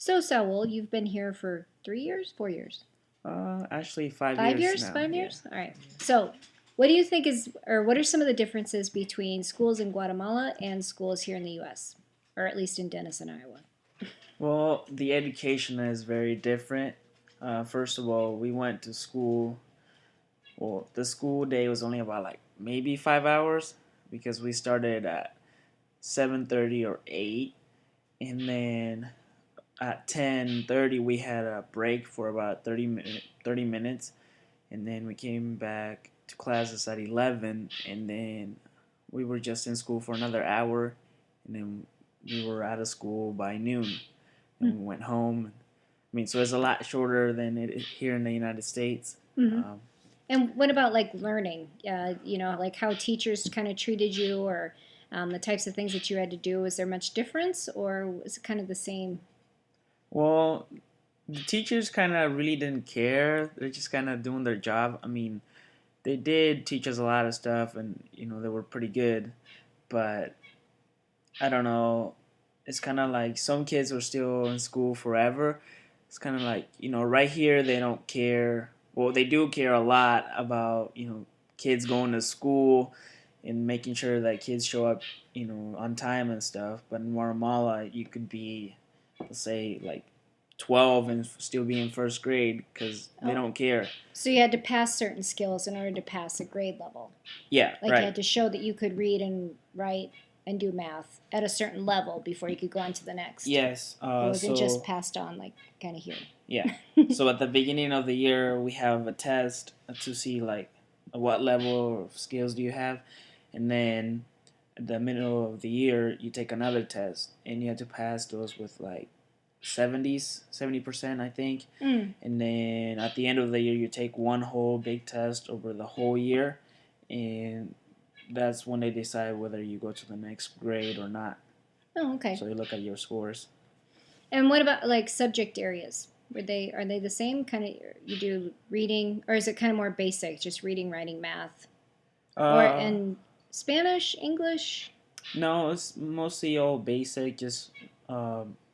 So, Saul, you've been here for 3 years, 4 years, Actually, five five years years, now. 5 years? Yeah. All right. So, what do you think is, or what are some of the differences between schools in Guatemala and schools here in the U.S., or at least in Denison, Iowa? Well, the education is very different. First of all, we went to school. Well, the school day was only about like maybe 5 hours because we started at 7:30 or 8, and then at 10:30 we had a break for about 30 minutes, and then we came back to classes at 11, and then we were just in school for another hour, and then we were out of school by noon, and we went home. I mean, so it's a lot shorter than it is here in the United States. Mm-hmm. Um, And what about like learning? Like how teachers kind of treated you, or the types of things that you had to do. Was there much difference, or was it kind of the same? well, the teachers kind of really didn't care. They're just kind of doing their job. I mean, they did teach us a lot of stuff, and they were pretty good. But I don't know. It's kind of like some kids were still in school forever. It's kind of like, right here they don't care. Well, they do care a lot about, kids going to school and making sure that kids show up, on time and stuff. But in Guatemala, you could be, let's say, like 12 and still be in first grade because they Oh, don't care. so you had to pass certain skills in order to pass a grade level. Yeah, Like you right. had to show that you could read and write and do math at a certain level before you could go on to the next. Yes. It wasn't just So passed on like kind of here. Yeah. So at the beginning of the year, we have a test to see like what level of skills do you have, and then at the middle of the year, you take another test, and you have to pass those with like 70%, I think. Mm. And then at the end of the year, you take one whole big test over the whole year, and that's when they decide whether you go to the next grade or not. Oh, okay. So you look at your scores. And what about like subject areas? Are they the same? Kind of you do reading, or is it kind of more basic, just reading, writing, math, or Uh, and Spanish, English? No, it's mostly all basic, just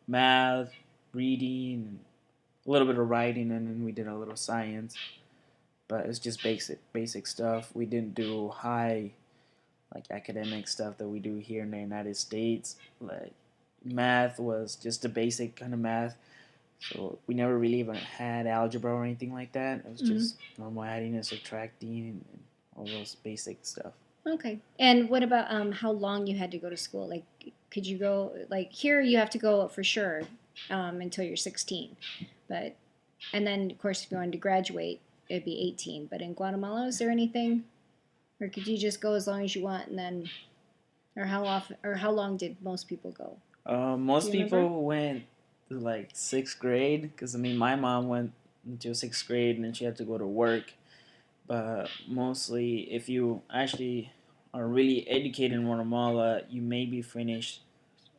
math, reading, a little bit of writing, and then we did a little science. But it's just basic stuff. We didn't do high, like academic stuff that we do here in the United States. Like math was just the basic kind of math. So we never really even had algebra or anything like that. It was Mm. just normal adding and subtracting and all those basic stuff. Okay. And what about how long you had to go to school? Like, could you go like here? You have to go for sure until you're 16, but and then of course if you wanted to graduate, it'd be 18. But in Guatemala, is there anything, or could you just go as long as you want and then, or how often, or how long did most people go? Do Most you remember? people went to like sixth grade because I mean my mom went until sixth grade and then she had to go to work. But mostly, if you actually are really educated in Guatemala, you maybe finish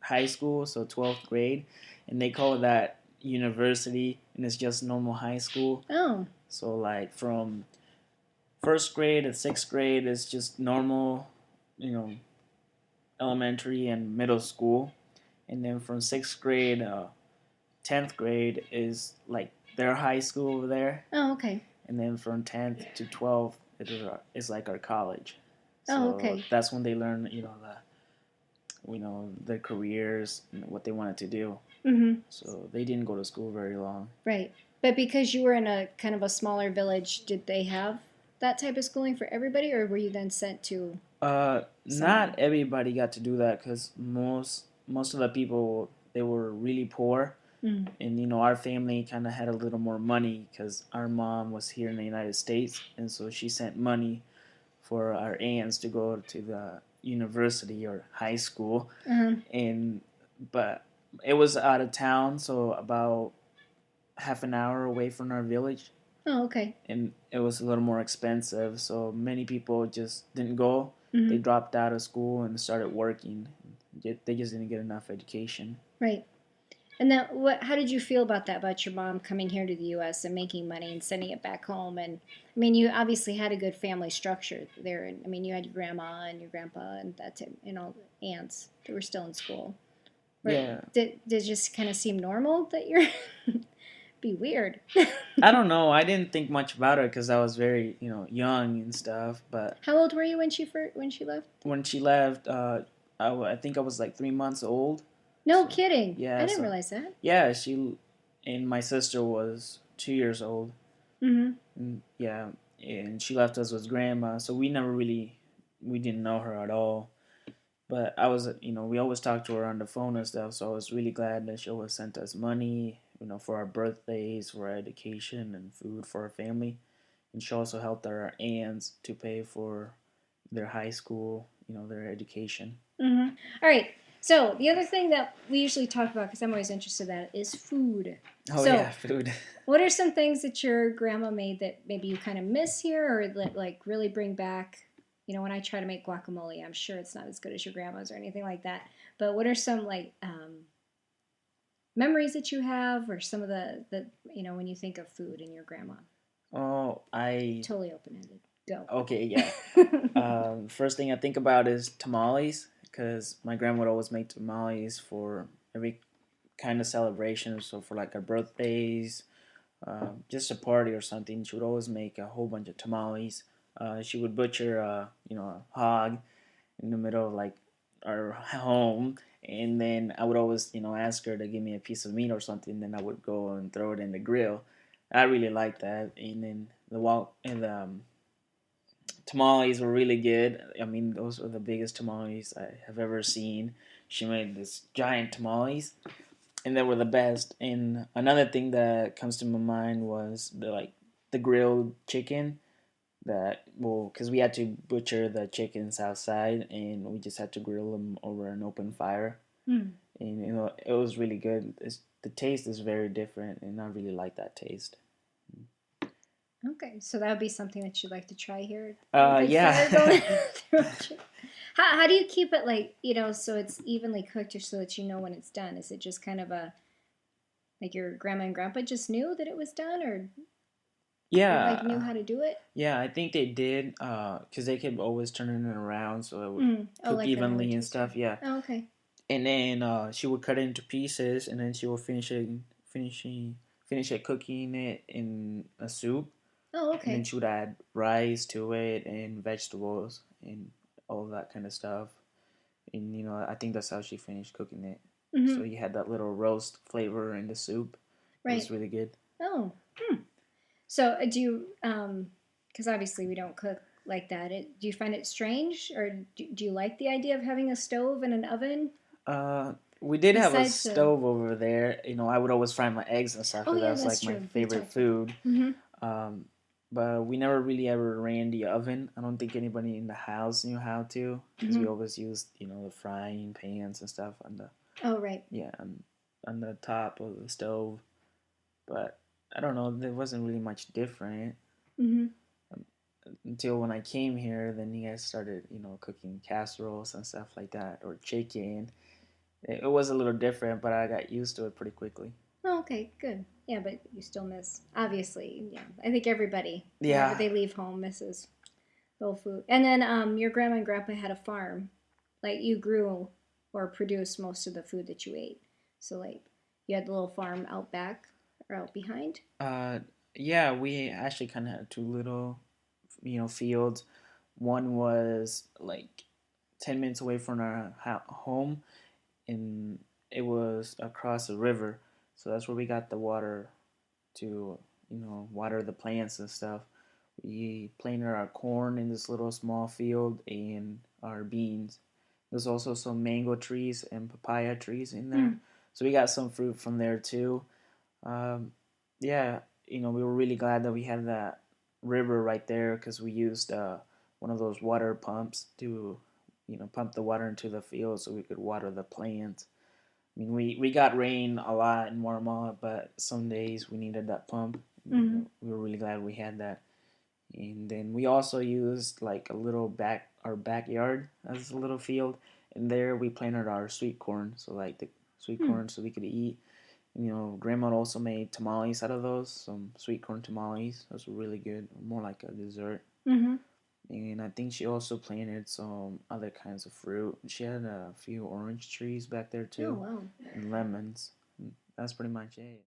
high school, so 12th grade, and they call that university, and it's just normal high school. Oh, So like from first grade to sixth grade is just normal, you know, elementary and middle school, and then from sixth grade, 10th grade is like their high school over there, oh, okay. and then from 10th to 12th is like our college. Oh, So okay. that's when they learn, their careers and what they wanted to do. Mm-hmm. So they didn't go to school very long. Right. But because you were in a kind of a smaller village, did they have that type of schooling for everybody, or were you then sent to Not somewhere? everybody got to do that because most of the people they were really poor, Mm. and our family kind of had a little more money because our mom was here in the United States, and so she sent money for our aunts to go to the university or high school, Uh-huh. and but it was out of town, so about half an hour away from our village, Oh, okay. and it was a little more expensive. So many people just didn't go. They Mm-hmm. dropped out of school and started working. They just didn't get enough education. Right. And then, what? How did you feel about that? About your mom coming here to the U.S. and making money and sending it back home? And I mean, you obviously had a good family structure there. And I mean, you had your grandma and your grandpa and aunts that were still in school. Or Yeah. did it just kind of seem normal that you're be weird? I don't know. I didn't think much about it because I was very, young and stuff. But How old were you when she left? when she left, I think I was like 3 months old. No So kidding. I yeah, didn't so realize that. yeah, she and my sister was 2 years old. Mm-hmm. And, yeah, and she left us with grandma, so we didn't know her at all. But we always talked to her on the phone and stuff. So I was really glad that she always sent us money, for our birthdays, for our education and food for our family. And she also helped our aunts to pay for their high school, their education. Mm-hmm. All right. So the other thing that we usually talk about, because I'm always interested in that, is food. Oh So, yeah, food. what are some things that your grandma made that maybe you kind of miss here, or that like really bring back? When I try to make guacamole, I'm sure it's not as good as your grandma's or anything like that. But what are some like memories that you have, or some of the when you think of food and your grandma? Oh, I Totally open ended. Go. okay, yeah. First thing I think about is tamales because my grandma would always make tamales for every kind of celebration. So for like our birthdays, just a party or something, she would always make a whole bunch of tamales. She would butcher, a hog in the middle of like our home, and then I would always, ask her to give me a piece of meat or something. Then I would go and throw it in the grill. I really liked that, and then the tamales were really good. I mean, those were the biggest tamales I have ever seen. She made this giant tamales, and they were the best. And another thing that comes to my mind was the grilled chicken. Because we had to butcher the chickens outside, and we just had to grill them over an open fire. Hmm. And it was really good. The taste is very different, and I really like that taste. Okay, so that would be something that you'd like to try here. A big fire going Yeah. through. How do you keep it like so it's evenly cooked, or so that you know when it's done? Is it just kind of a like your grandma and grandpa just knew that it was done, or like knew Yeah. how to do it? Yeah, I think they did, because they kept always turning it around so it would Mm. Oh, cook like an oven evenly and toaster. stuff. Yeah, Oh, okay. and then she would cut it into pieces, and then she would finish it cooking it in a soup, Oh, and then okay. she would add rice to it and vegetables and all of that kind of stuff. And I think that's how she finished cooking it. So Mm-hmm. you had that little roast flavor in the soup. It was Right. really good. Oh. Hmm. So do you because obviously we don't cook like that. Do you find it strange, or do you like the idea of having a stove and an oven Uh, we did have a besides the? stove over there. I would always fry my eggs and stuff Oh because that yeah, was that's like my true. We favorite talked about food. that. Mm-hmm. Um, but we never really ever ran the oven. I don't think anybody in the house knew how to because we Mm-hmm. always used, the frying pans and stuff on the Oh right. yeah on the top of the stove. But I don't know. There wasn't really much different Mm-hmm. um, until when I came here. Then you guys started, cooking casseroles and stuff like that or chicken. It was a little different, but I got used to it pretty quickly. Oh, okay, good. Yeah, but you still miss obviously. Yeah, I think everybody whenever Yeah. they leave home misses the food. And then your grandma and grandpa had a farm, like you grew or produced most of the food that you ate. So like you had the little farm out back or out behind. Uh, yeah, we actually kind of had two little, fields. One was like 10 minutes away from our home, and it was across a river. So that's where we got the water to, water the plants and stuff. We planted our corn in this little small field and our beans. There's also some mango trees and papaya trees in there. Mm. So we got some fruit from there too. Um, yeah, we were really glad that we had that river right there because we used one of those water pumps to, pump the water into the field so we could water the plants. I mean, we got rain a lot in Marmot, but some days we needed that pump. Mm-hmm. We were really glad we had that. And then we also used like our backyard as a little field, and there we planted our sweet corn, so like the sweet Hmm. corn so we could eat. Grandma also made tamales out of those, some sweet corn tamales. Those were really good, more like a dessert. Mm-hmm. And I think she also planted some other kinds of fruit. She had a few orange trees back there Oh too, wow. and lemons. That's pretty much it.